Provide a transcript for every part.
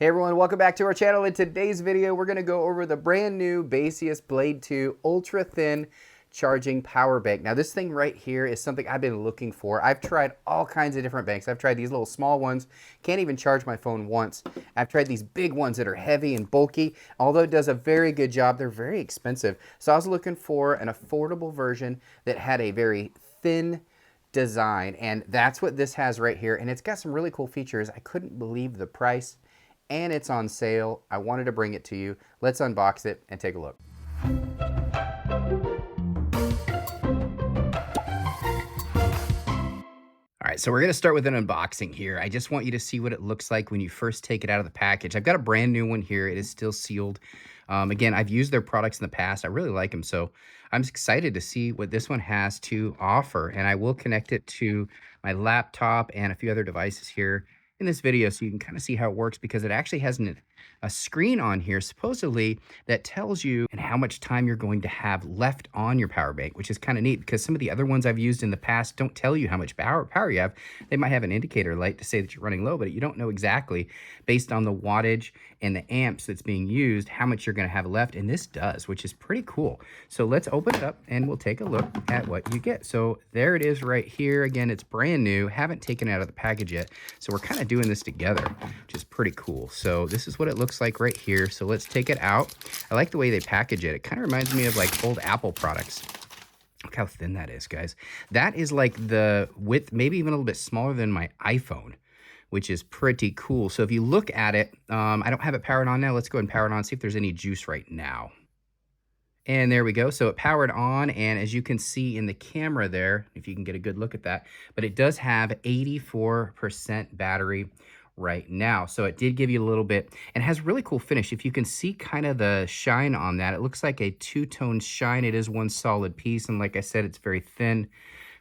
Hey everyone, welcome back to our channel. In today's video, we're going to go over the brand new Baseus Blade 2 ultra thin charging power bank. Now this thing right here is something I've been looking for. I've tried all kinds of different banks. I've tried these little small ones, can't even charge my phone once. I've tried these big ones that are heavy and bulky. Although it does a very good job, they're very expensive. So I was looking for an affordable version that had a very thin design, and that's what this has right here. And it's got some really cool features. I couldn't believe the price, and it's on sale. I wanted to bring it to you. Let's unbox it and take a look. All right, so we're gonna start with an unboxing here. I just want you to see what it looks like when you first take it out of the package. I've got a brand new one here. It is still sealed. Again, I've used their products in the past. I really like them, so I'm excited to see what this one has to offer. And I will connect it to my laptop and a few other devices here in this video so you can kind of see how it works, because it actually has a screen on here supposedly that tells you and how much time you're going to have left on your power bank, which is kind of neat, because some of the other ones I've used in the past don't tell you how much power you have. They might have an indicator light to say that you're running low, but you don't know exactly based on the wattage and the amps that's being used how much you're going to have left, and this does, which is pretty cool. So let's open it up and we'll take a look at what you get. So there it is right here. Again, it's brand new, haven't taken it out of the package yet, so we're kind of doing this together, which is pretty cool. So this is what it looks like right here. So let's take it out. I like the way they package it. It kind of reminds me of like old Apple products. Look how thin that is, guys. That is like the width, maybe even a little bit smaller than my iPhone, which is pretty cool. So if you look at it, I don't have it powered on now. Let's go ahead and power it on, see if there's any juice right now. And there we go. So it powered on, and as you can see in the camera there, if you can get a good look at that, but it does have 84% battery right now. So it did give you a little bit, and it has really cool finish. If you can see kind of the shine on that, it looks like a two-tone shine. It is one solid piece, and like I said, it's very thin.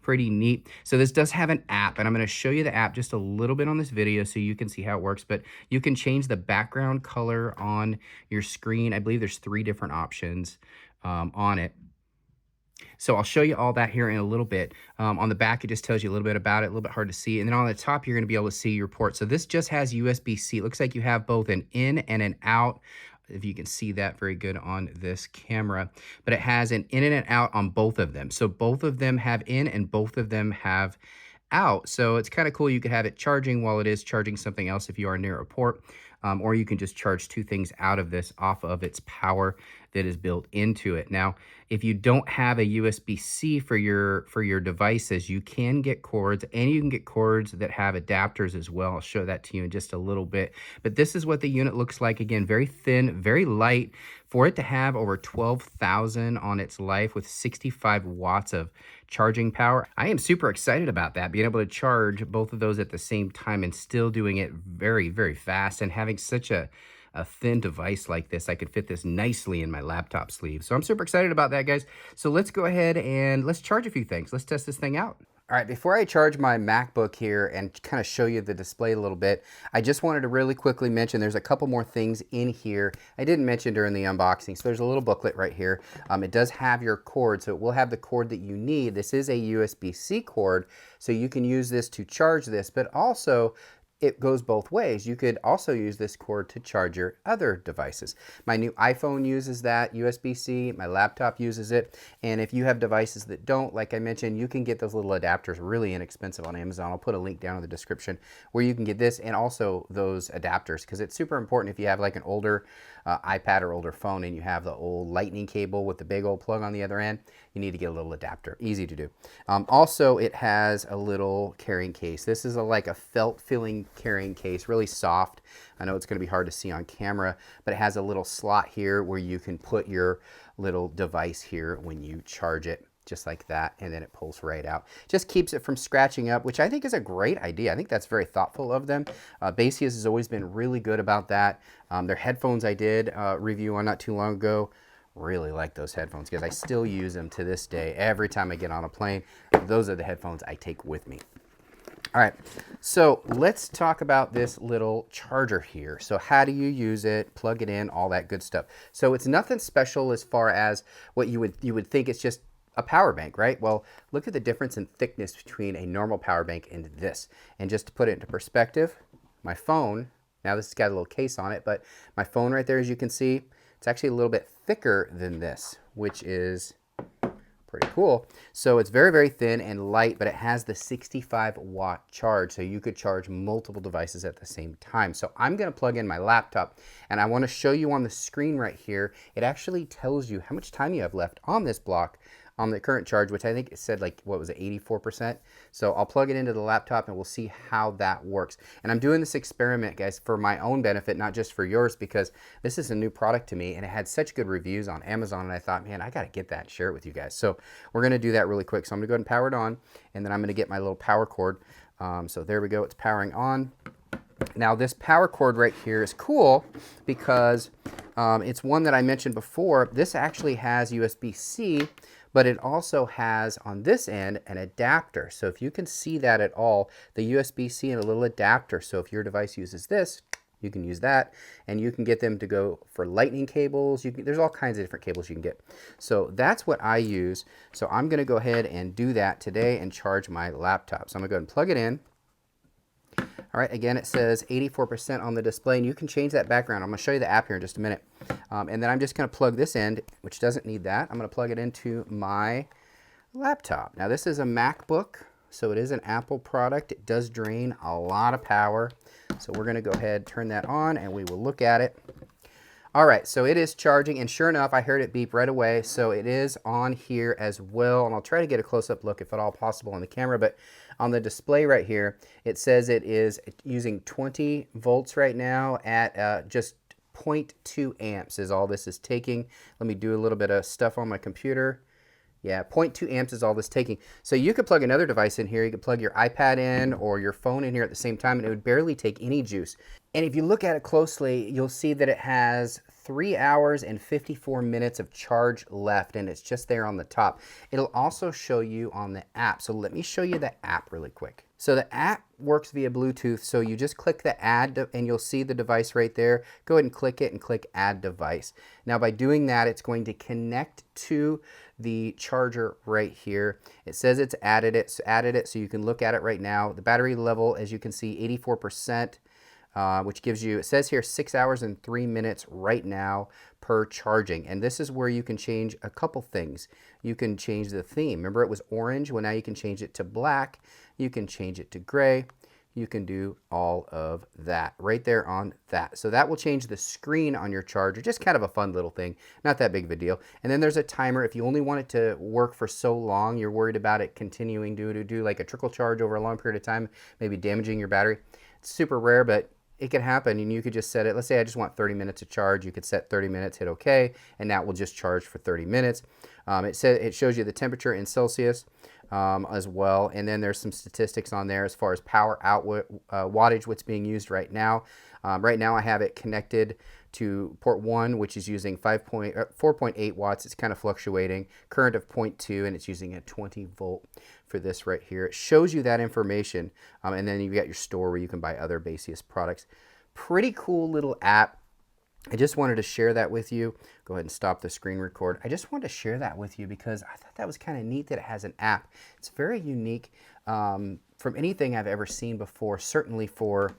Pretty neat. So this does have an app, and I'm going to show you the app just a little bit on this video so you can see how it works, but you can change the background color on your screen. I believe there's 3 different options on it. So I'll show you all that here in a little bit. On the back, it just tells you a little bit about it, a little bit hard to see. And then on the top, you're going to be able to see your port. So this just has USB-C. It looks like you have both an in and an out, if you can see that very good on this camera. But it has an in and an out on both of them. So both of them have in and both of them have out. So it's kind of cool. You could have it charging while it is charging something else if you are near a port. Or you can just charge 2 things out of this off of its power that is built into it. Now, if you don't have a USB-C for your devices, you can get cords, and you can get cords that have adapters as well. I'll show that to you in just a little bit. But this is what the unit looks like. Again, very thin, very light. For it to have over 12,000 on its life with 65 watts of charging power, I am super excited about that, being able to charge both of those at the same time and still doing it very, very fast, and having such a thin device like this. I could fit this nicely in my laptop sleeve. So I'm super excited about that, guys. So let's go ahead and let's charge a few things. Let's test this thing out. All right, before I charge my MacBook here and kind of show you the display a little bit, I just wanted to really quickly mention there's a couple more things in here I didn't mention during the unboxing. So there's a little booklet right here. It does have your cord, so it will have the cord that you need. This is a USB-C cord, so you can use this to charge this, but also it goes both ways. You could also use this cord to charge your other devices. My new iPhone uses that USB-C, my laptop uses it, and if you have devices that don't, like I mentioned, you can get those little adapters really inexpensive on Amazon. I'll put a link down in the description where you can get this and also those adapters, because it's super important if you have like an older iPad or older phone and you have the old lightning cable with the big old plug on the other end, you need to get a little adapter. Easy to do. Also, it has a little carrying case. This is like a felt filling carrying case, really soft. I know it's going to be hard to see on camera, but it has a little slot here where you can put your little device here when you charge it, just like that, and then it pulls right out. Just keeps it from scratching up, which I think is a great idea. I think that's very thoughtful of them. Baseus has always been really good about that. Their headphones I did review on not too long ago. Really like those headphones, because I still use them to this day. Every time I get on a plane, those are the headphones I take with me. All right, so let's talk about this little charger here. So how do you use it, plug it in, all that good stuff. So it's nothing special as far as what you would think. It's just a power bank, right? Well, look at the difference in thickness between a normal power bank and this. And just to put it into perspective, my phone Now this has got a little case on it, but my phone right there, as you can see, it's actually a little bit thicker than this, which is pretty cool. So it's very, very thin and light, but it has the 65-watt charge, so you could charge multiple devices at the same time. So I'm going to plug in my laptop, and I want to show you on the screen right here. It actually tells you how much time you have left on this block on the current charge, which I think it said like, what was it, 84%? So I'll plug it into the laptop and we'll see how that works. And I'm doing this experiment, guys, for my own benefit, not just for yours, because this is a new product to me and it had such good reviews on Amazon, and I thought, man, I got to get that and share it with you guys. So we're going to do that really quick. So I'm going to go ahead and power it on, and then I'm going to get my little power cord. So there we go, it's powering on. Now this power cord right here is cool because it's one that I mentioned before. This actually has USB-C, but it also has on this end an adapter. So if you can see that at all, the USB-C and a little adapter. So if your device uses this, you can use that, and you can get them to go for lightning cables. There's all kinds of different cables you can get. So that's what I use. So I'm going to go ahead and do that today and charge my laptop. So I'm going to go ahead and plug it in. All right, again, it says 84% on the display, and you can change that background. I'm going to show you the app here in just a minute. And then I'm just going to plug this end, which doesn't need that. I'm going to plug it into my laptop. Now, this is a MacBook, so it is an Apple product. It does drain a lot of power. So we're going to go ahead, turn that on, and we will look at it. All right, so it is charging, and sure enough, I heard it beep right away. So it is on here as well, and I'll try to get a close-up look if at all possible on the camera, but on the display right here, it says it is using 20 volts right now at just 0.2 amps is all this is taking. Let me do a little bit of stuff on my computer. Yeah, 0.2 amps is all this taking. So you could plug another device in here. You could plug your iPad in or your phone in here at the same time, and it would barely take any juice. And if you look at it closely, you'll see that it has 3 hours and 54 minutes of charge left, and it's just there on the top. It'll also show you on the app. So let me show you the app really quick. So the app works via Bluetooth, so you just click the add and you'll see the device right there. Go ahead and click it and click add device. Now by doing that, it's going to connect to the charger right here. It says it's added it, so you can look at it right now. The battery level, as you can see, 84%. Which gives you, it says here 6 hours and 3 minutes right now per charging. And this is where you can change a couple things. You can change the theme. Remember it was orange? Well, now you can change it to black. You can change it to gray. You can do all of that right there on that. So that will change the screen on your charger. Just kind of a fun little thing. Not that big of a deal. And then there's a timer. If you only want it to work for so long, you're worried about it continuing to do like a trickle charge over a long period of time, maybe damaging your battery. It's super rare, but it can happen, and you could just set it. Let's say I just want 30 minutes of charge. You could set 30 minutes, hit OK, and that will just charge for 30 minutes. It shows you the temperature in Celsius as well, and then there's some statistics on there as far as power output, wattage, what's being used right now. Right now I have it connected to port 1, which is using 4.8 watts. It's kind of fluctuating. Current of 0.2, and it's using a 20 volt for this right here. It shows you that information, and then you've got your store where you can buy other Baseus products. Pretty cool little app. I just wanted to share that with you. Go ahead and stop the screen record. I just wanted to share that with you because I thought that was kind of neat that it has an app. It's very unique from anything I've ever seen before, certainly for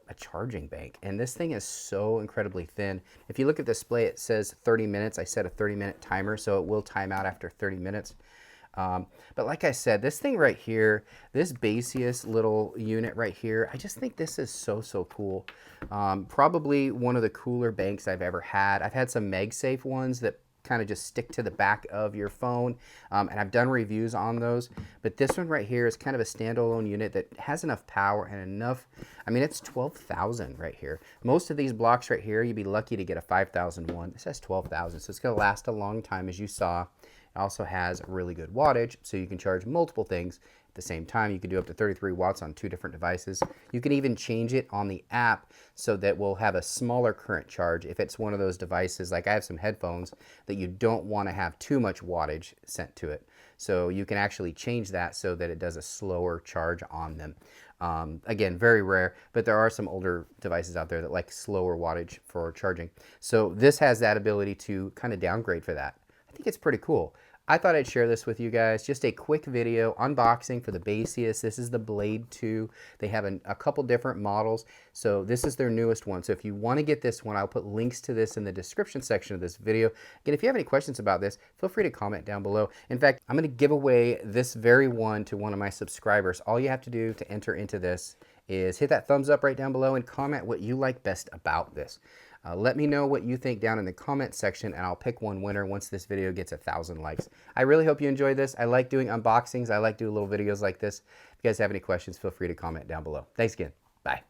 a charging bank. And this thing is so incredibly thin. If you look at the display, it says 30 minutes. I set a 30-minute timer, so it will time out after 30 minutes. But like I said, this thing right here, this Baseus little unit right here, I just think this is so cool. Probably one of the cooler banks I've ever had. I've had some MagSafe ones that kind of just stick to the back of your phone, and I've done reviews on those, but this one right here is kind of a standalone unit that has enough power and enough. I mean, it's 12,000 right here. Most of these blocks right here, you'd be lucky to get a 5,000 one. This has 12,000, so it's going to last a long time, as you saw. It also has really good wattage, so you can charge multiple things at the same time. You can do up to 33 watts on 2 different devices. You can even change it on the app so that we'll have a smaller current charge if it's one of those devices, like I have some headphones that you don't want to have too much wattage sent to it. So you can actually change that so that it does a slower charge on them. Again, very rare, but there are some older devices out there that like slower wattage for charging. So this has that ability to kind of downgrade for that. I think it's pretty cool. I thought I'd share this with you guys. Just a quick video unboxing for the Baseus. This is the Blade 2. They have a couple different models. So this is their newest one. So if you want to get this one, I'll put links to this in the description section of this video. Again, if you have any questions about this, feel free to comment down below. In fact, I'm going to give away this very one to one of my subscribers. All you have to do to enter into this is hit that thumbs up right down below and comment what you like best about this. Let me know what you think down in the comment section, and I'll pick one winner once this video gets 1,000 likes. I really hope you enjoyed this. I like doing unboxings. I like doing little videos like this. If you guys have any questions, feel free to comment down below. Thanks again. Bye.